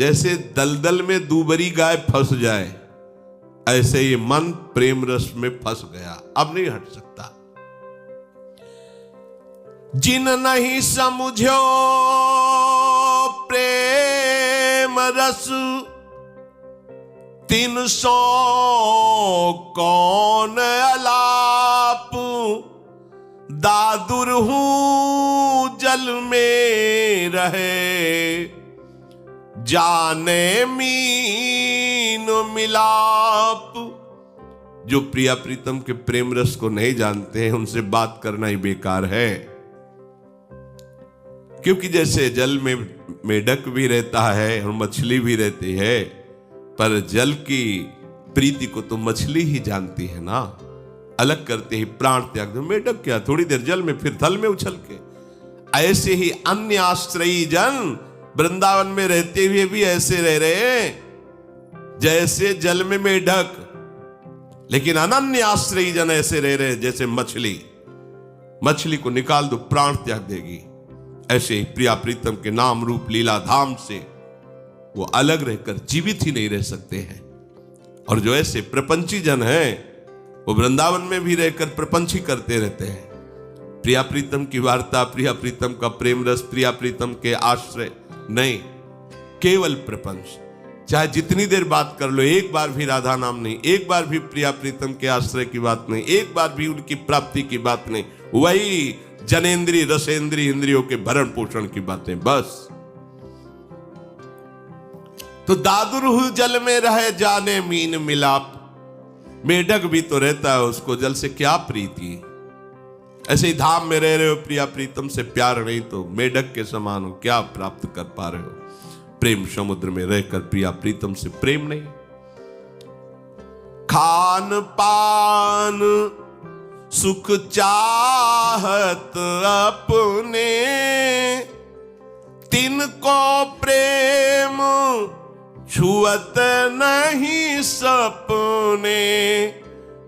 जैसे दलदल में दूबरी गाय फंस जाए, ऐसे ये मन प्रेम रस में फंस गया, अब नहीं हट सकता। जिन नहीं समझो प्रेम रस, 300 कौन अलाप। दादुर हूं जल में रहे, जाने मीन मिलाप। जो प्रिया प्रीतम के प्रेम रस को नहीं जानते हैं, उनसे बात करना ही बेकार है। क्योंकि जैसे जल में मेढक भी रहता है और मछली भी रहती है, पर जल की प्रीति को तो मछली ही जानती है ना। अलग करते ही प्राण त्याग दो। मेढक क्या थोड़ी देर जल में, फिर थल में उछल के। ऐसे ही अन्य आश्रयी जन वृंदावन में रहते हुए भी ऐसे रह रहे हैं जैसे जल में मेढक, लेकिन अनन्य आश्रयी जन ऐसे रह रहे जैसे मछली। मछली को निकाल दो, प्राण त्याग देगी। ऐसे ही प्रिया प्रीतम के नाम रूप लीला धाम से वो अलग रहकर जीवित ही नहीं रह सकते हैं। और जो ऐसे प्रपंची जन हैं, वो वृंदावन में भी रहकर प्रपंच ही करते रहते हैं। प्रिया प्रीतम की वार्ता, प्रिया प्रीतम का प्रेम रस, प्रिया प्रीतम के आश्रय नहीं, केवल प्रपंच। चाहे जितनी देर बात कर लो, एक बार भी राधा नाम नहीं, एक बार भी प्रिया प्रीतम के आश्रय की बात नहीं, एक बार भी उनकी प्राप्ति की बात नहीं। वही जनेन्द्रीय रसेंद्रीय इंद्रियों के भरण पोषण की बातें बस। तो दादुर जल में रहे, जाने मीन मिलाप। मेढक भी तो रहता है, उसको जल से क्या प्रीति। ऐसे ही धाम में रह रहे हो, प्रिया प्रीतम से प्यार नहीं तो मेढक के समान हो, क्या प्राप्त कर पा रहे हो। प्रेम समुद्र में रहकर प्रिया प्रीतम से प्रेम नहीं। खान पान सुख चाहत अपने, तिनको प्रेम छुअत नहीं सपने।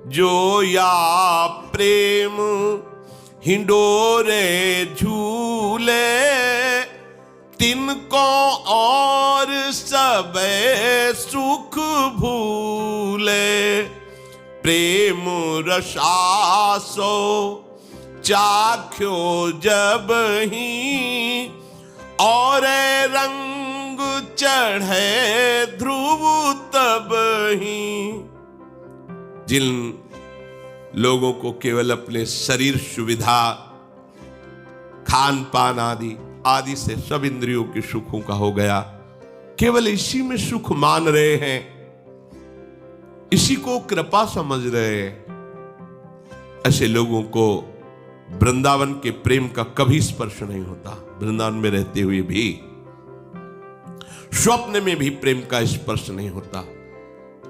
जो या प्रेम हिंडोरे झूले, तिनको और सब सुख भूले। प्रेम रसासो चाख्यो जब ही, और रंग चढ़े ध्रुव तब ही। जिन लोगों को केवल अपने शरीर सुविधा, खान पान आदि से सब इंद्रियों के सुखों का हो गया, केवल इसी में सुख मान रहे हैं, इसी को कृपा समझ रहे हैं, ऐसे लोगों को वृंदावन के प्रेम का कभी स्पर्श नहीं होता। वृंदावन में रहते हुए भी, स्वप्न में भी प्रेम का स्पर्श नहीं होता।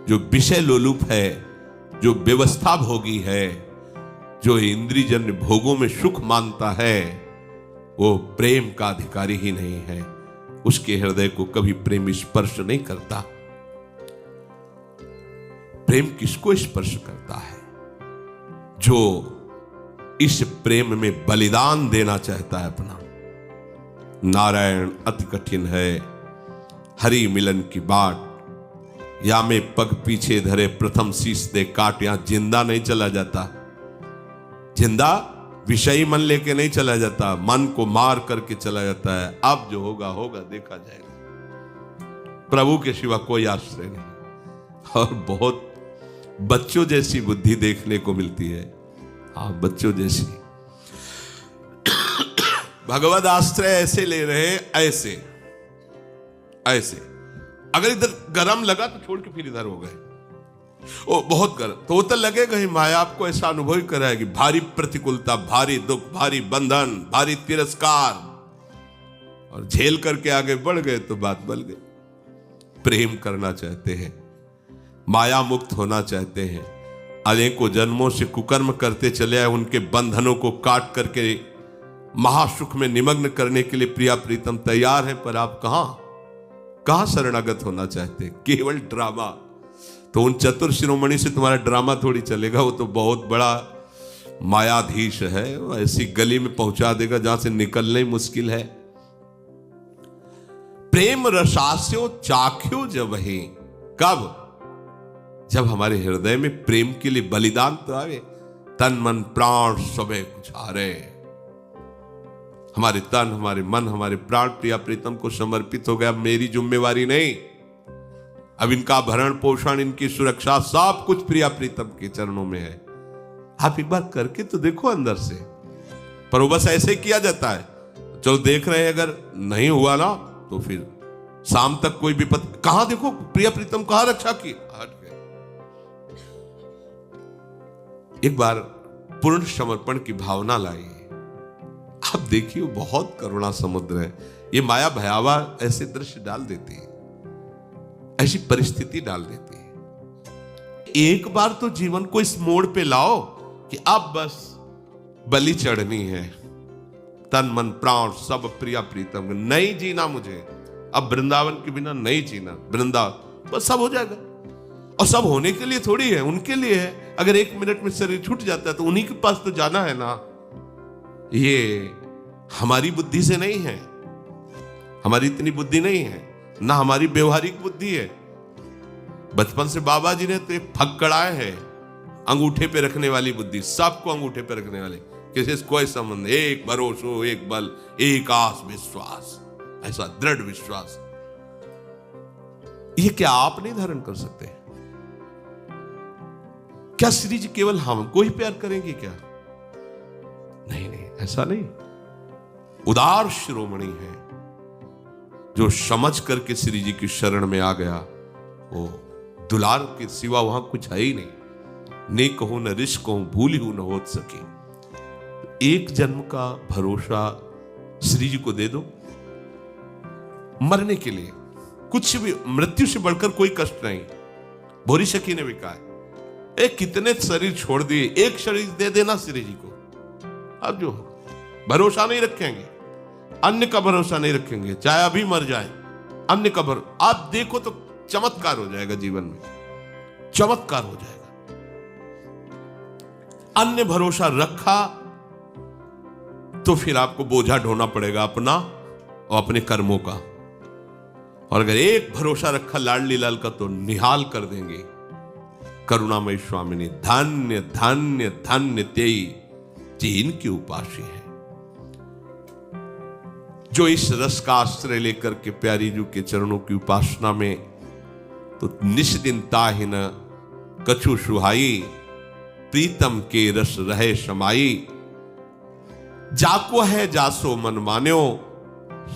जो विषय लोलुप है, जो व्यवस्था भोगी है, जो इंद्रियजन्य भोगों में सुख मानता है, वो प्रेम का अधिकारी ही नहीं है। उसके हृदय को कभी प्रेम स्पर्श नहीं करता। प्रेम किसको स्पर्श करता है? जो इस प्रेम में बलिदान देना चाहता है अपना। नारायण अति कठिन है, हरि मिलन की बाट। या में पग पीछे धरे प्रथम शीश दे काट। यहां जिंदा नहीं चला जाता, जिंदा विषयी मन लेके नहीं चला जाता, मन को मार करके चला जाता है। अब जो होगा होगा, देखा जाएगा। प्रभु के सिवा कोई आश्रय नहीं। और बहुत बच्चों जैसी बुद्धि देखने को मिलती है। हाँ, बच्चों जैसी। भगवद आश्रय ऐसे ले रहे, ऐसे ऐसे। अगर इधर गरम लगा तो छोड़ के फिर इधर हो गए। ओ बहुत गर्म तो वो तो लगेगा ही। माया आपको ऐसा अनुभव ही कराएगी। भारी प्रतिकूलता, भारी दुख, भारी बंधन, भारी तिरस्कार, और झेल करके आगे बढ़ गए तो बात बल गई। प्रेम करना चाहते हैं, माया मुक्त होना चाहते हैं, अनेकों जन्मों से कुकर्म करते चले आए, उनके बंधनों को काट करके महासुख में निमग्न करने के लिए प्रिया प्रीतम तैयार हैं। पर आप कहां शरणागत होना चाहते? केवल ड्रामा। तो उन चतुर शिरोमणि से तुम्हारा ड्रामा थोड़ी चलेगा। वो तो बहुत बड़ा मायाधीश है, वो ऐसी गली में पहुंचा देगा जहां से निकलना ही मुश्किल है। प्रेम रसास्यो चाख्यो जब ही, कब? जब हमारे हृदय में प्रेम के लिए बलिदान तो आवे, तन मन प्राण सबे कुछ हारे, हमारे तन, हमारे मन, हमारे प्राण प्रिया प्रीतम को समर्पित हो गया। मेरी जिम्मेवारी नहीं, अब इनका भरण पोषण, इनकी सुरक्षा सब कुछ प्रिया प्रीतम के चरणों में है। आप एक बार करके तो देखो अंदर से। पर वो बस ऐसे किया जाता है, चलो देख रहे हैं, अगर नहीं हुआ ना तो फिर शाम तक कोई विपत्ति, कहां देखो प्रिया प्रीतम कहां रक्षा की, हट गए। एक बार पूर्ण समर्पण की भावना लाई, आप देखिए बहुत करुणा समुद्र है। ये माया भयावह ऐसे दृश्य डाल देती है, ऐसी परिस्थिति डाल देती है। एक बार तो जीवन को इस मोड़ पे लाओ कि अब बस बलि चढ़नी है, तन मन प्राण सब प्रिया प्रीतम, नहीं जीना मुझे, अब वृंदावन के बिना नहीं जीना, वृंदावन बस सब हो जाएगा। और सब होने के लिए थोड़ी है, उनके लिए है। अगर 1 मिनट में शरीर छूट जाता है तो उन्हीं के पास तो जाना है ना। ये हमारी बुद्धि से नहीं है, हमारी इतनी बुद्धि नहीं है, ना हमारी व्यवहारिक बुद्धि है। बचपन से बाबा जी ने तो एक फक्कड़ाए है, अंगूठे पे रखने वाली बुद्धि, सबको अंगूठे पे रखने वाले, किसी से कोई संबंध, एक भरोसो, एक बल, एक आस विश्वास, ऐसा दृढ़ विश्वास। ये क्या आप नहीं धारण कर सकते? क्या श्री जी केवल हमको ही प्यार करेंगे क्या? नहीं नहीं, ऐसा नहीं। उदार शिरोमणि है, जो समझ करके श्री जी की शरण में आ गया, वो दुलार के सिवा वहां कुछ है ही नहीं। ने कहूं न रिश कहूं, भूली हूं न होत सकी। एक जन्म का भरोसा श्री जी को दे दो, मरने के लिए कुछ भी, मृत्यु से बढ़कर कोई कष्ट नहीं। भोरी सखी ने भी कहा, कितने शरीर छोड़ दिए, एक शरीर दे देना श्री जी को। अब जो भरोसा नहीं रखेंगे, अन्य का भरोसा नहीं रखेंगे, चाहे अभी मर जाए, अन्य का भरोसा, आप देखो तो चमत्कार हो जाएगा जीवन में, चमत्कार हो जाएगा। अन्य भरोसा रखा तो फिर आपको बोझा ढोना पड़ेगा अपना और अपने कर्मों का। और अगर एक भरोसा रखा लाडली लाल का तो निहाल कर देंगे। करुणामय स्वामिनी, धन्य धन्य धन्य तेई जी इनकी उपासी है, जो इस रस का आश्रय लेकर के प्यारी जू के चरणों की उपासना में तो निष्दिन ताहि न कछु सुहाई, प्रीतम के रस रहे समाई। जाको है जासो मन मान्यो,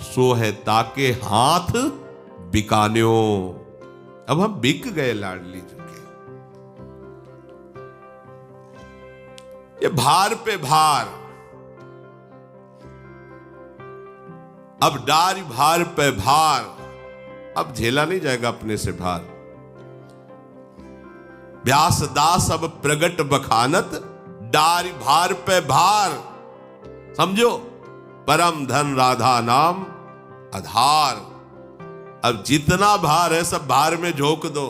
सो है ताके हाथ बिकान्यो। अब हम बिक गए लाडली जी के। ये भार पे भार, अब डारी भार पे भार, अब झेला नहीं जाएगा अपने से भार। व्यास दास अब प्रगट बखानत, डारी भार पे भार। समझो, परम धन राधा नाम आधार। अब जितना भार है सब भार में झोंक दो,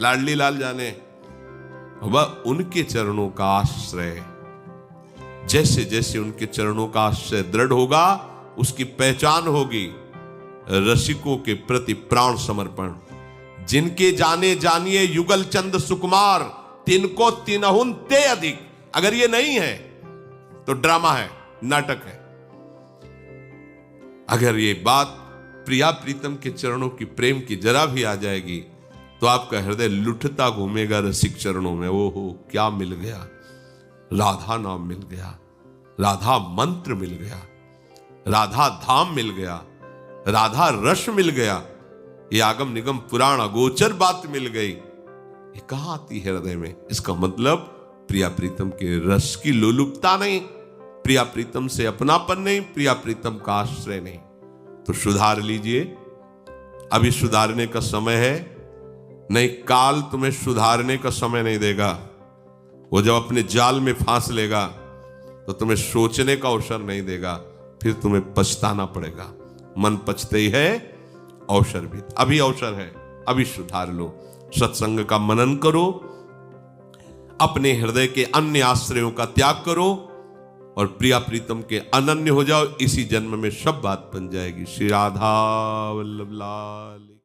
लाडली लाल जाने। वह उनके चरणों का आश्रय, जैसे जैसे उनके चरणों का आश्रय दृढ़ होगा, उसकी पहचान होगी रसिकों के प्रति प्राण समर्पण। जिनके जाने जानिए युगल चंद सुकुमार, तिनको तिनहुन ते अधिक। अगर ये नहीं है तो ड्रामा है, नाटक है। अगर ये बात प्रिया प्रीतम के चरणों की प्रेम की जरा भी आ जाएगी तो आपका हृदय लुटता घूमेगा रसिक चरणों में। ओहो, क्या मिल गया, राधा नाम मिल गया, राधा मंत्र मिल गया, राधा धाम मिल गया, राधा रस मिल गया, ये आगम निगम पुराण अगोचर बात मिल गई। ये कहां आती है हृदय में? इसका मतलब प्रिया प्रीतम के रस की लोलुपता नहीं, प्रिया प्रीतम से अपनापन नहीं, प्रिया प्रीतम का आश्रय नहीं। तो सुधार लीजिए, अभी सुधारने का समय है। नहीं, काल तुम्हें सुधारने का समय नहीं देगा। वो जब अपने जाल में फांस लेगा तो तुम्हें सोचने का अवसर नहीं देगा, फिर तुम्हें पछताना पड़ेगा। मन पछते ही है, अवसर भी। अभी अवसर है, अभी सुधार लो। सत्संग का मनन करो, अपने हृदय के अन्य आश्रयों का त्याग करो और प्रिया प्रीतम के अनन्य हो जाओ, इसी जन्म में सब बात बन जाएगी। श्री राधा वल्लभ लाल।